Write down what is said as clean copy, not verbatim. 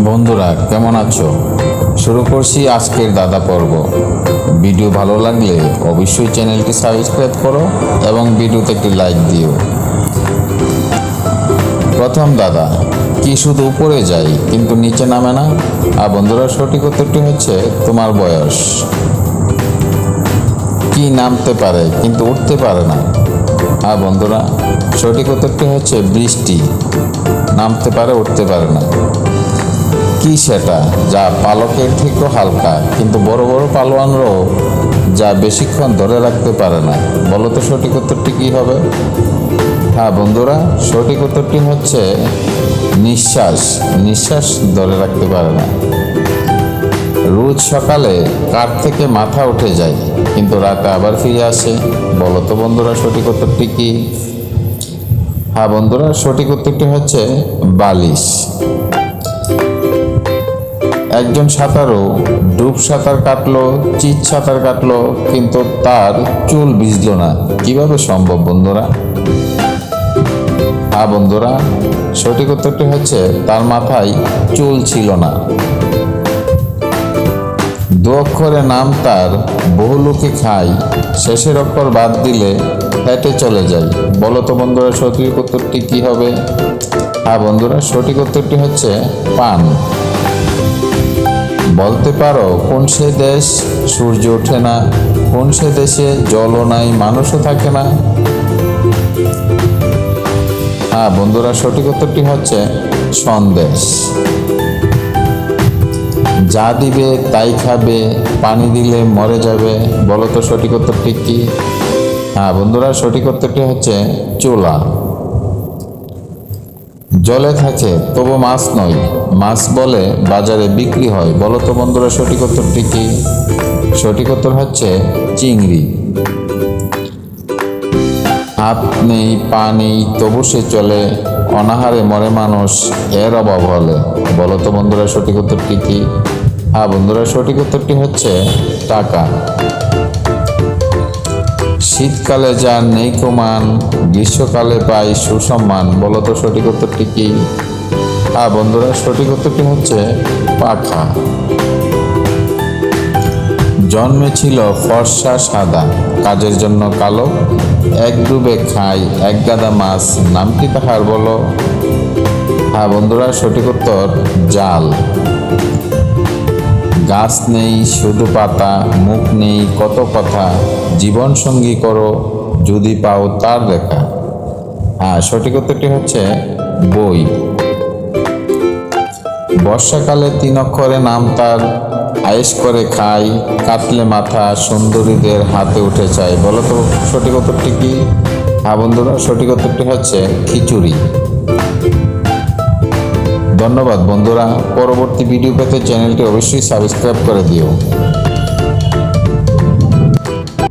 বন্ধুরা কেমন আছো? শুরু করছি আজকের দাদা পর্ব। ভিডিও ভালো লাগলে অবশ্যই চ্যানেলটি সাবস্ক্রাইব করো এবং ভিডিওতে একটি লাইক দিও। প্রথম দাদা, কি শুধু উপরে যায় কিন্তু নিচে নামে না? আর বন্ধুরা, সঠিক উত্তরটি হচ্ছে তোমার বয়স। কি নামতে পারে কিন্তু উঠতে পারে না? আর বন্ধুরা, সঠিক উত্তরটি হচ্ছে বৃষ্টি। নামতে পারে, উঠতে পারে না। কি সেটা যা পালকের থেকেও হালকা কিন্তু বড় বড় পালোয়ানরাও যা বেশিক্ষণ ধরে রাখতে পারে না? বলো তো সঠিক উত্তরটি কি হবে? হ্যাঁ বন্ধুরা, সঠিক উত্তরটি হচ্ছে নিঃশ্বাস। নিঃশ্বাস ধরে রাখতে পারে না। রোজ সকালে কাঠ থেকে মাথা উঠে যায় কিন্তু রাতে আবার ফিরে আসে? বলো তো বন্ধুরা সঠিক উত্তরটি কি? হ্যাঁ বন্ধুরা, সঠিক উত্তরটি হচ্ছে বালিশ। একজন সাঁতারু ডুব সাঁতার কাটলো, চিত সাঁতার কাটলো, কিন্তু তার চুল ভিজলো না। কিভাবে সম্ভব বন্ধুরা? হ্যাঁ বন্ধুরা, সঠিক উত্তরটি হচ্ছে তার মাথায় চুল ছিল না। দু অক্ষরে নাম তার, বহু লোকে খায়, শেষের অক্ষর বাদ দিলে হেঁটে চলে যায়। বলো তো বন্ধুরা সঠিক উত্তরটি কি হবে? হ্যাঁ বন্ধুরা, সঠিক উত্তরটি হচ্ছে পান। বলতে পারো কোন সে দেশ সূর্য ওঠে না, কোন সে দেশে জলও নাই, মানুষও থাকে না? হ্যাঁ বন্ধুরা, সঠিক উত্তরটি হচ্ছে সন্দেশ। যা দিবে তাই খাবে, পানি দিলে মরে যাবে। বলো তো সঠিক উত্তরটি কি? হ্যাঁ বন্ধুরা, সঠিক উত্তরটি হচ্ছে চুলা। জলে থাকে তবু মাছ নয়, মাছ বলে বাজারে বিক্রি হয়। বলো তো বন্ধুরা সঠিক উত্তরটি কি? সঠিক উত্তর হচ্ছে চিংড়ি। হাত নেই পা নেই তবু সে চলে, অনাহারে মরে মানুষ এর অভাব হলে। বলো তো বন্ধুরা সঠিক উত্তরটি কি? হ্যাঁ বন্ধুরা, সঠিক উত্তরটি হচ্ছে টাকা। শীতকালে যার নেই কুমান, গ্রীষ্মকালে পাই সুসম্মান। বলো তো সঠিক উত্তরটি কি? হ্যাঁ বন্ধুরা, সঠিক উত্তরটি হচ্ছে পাখা। জন্মে ছিল ফর্সা সাদা, কাজের জন্য কালো, এক ডুবে খায় এক গাদা মাছ, নামটি তাহার বলো? হ্যাঁ বন্ধুরা, সঠিক উত্তর জাল। গাছ নেই শুধু পাতা, মুখ নেই কত কথা, জীবন সঙ্গী করো যদি পাও তার দেখা। হ্যাঁ, সঠিক উত্তরটি হচ্ছে বই। বর্ষাকালে 3 অক্ষরে নাম তার, আয়েশ করে খায়, কাটলে মাথা সুন্দরীদের হাতে উঠে যায়। বলো তো সঠিক উত্তরটি কি? হ্যাঁ বন্ধুরা, সঠিক উত্তরটি হচ্ছে খিচুড়ি। ধন্যবাদ বন্ধুরা। পরবর্তী ভিডিও পেতে চ্যানেলটি অবশ্যই সাবস্ক্রাইব করে দিও।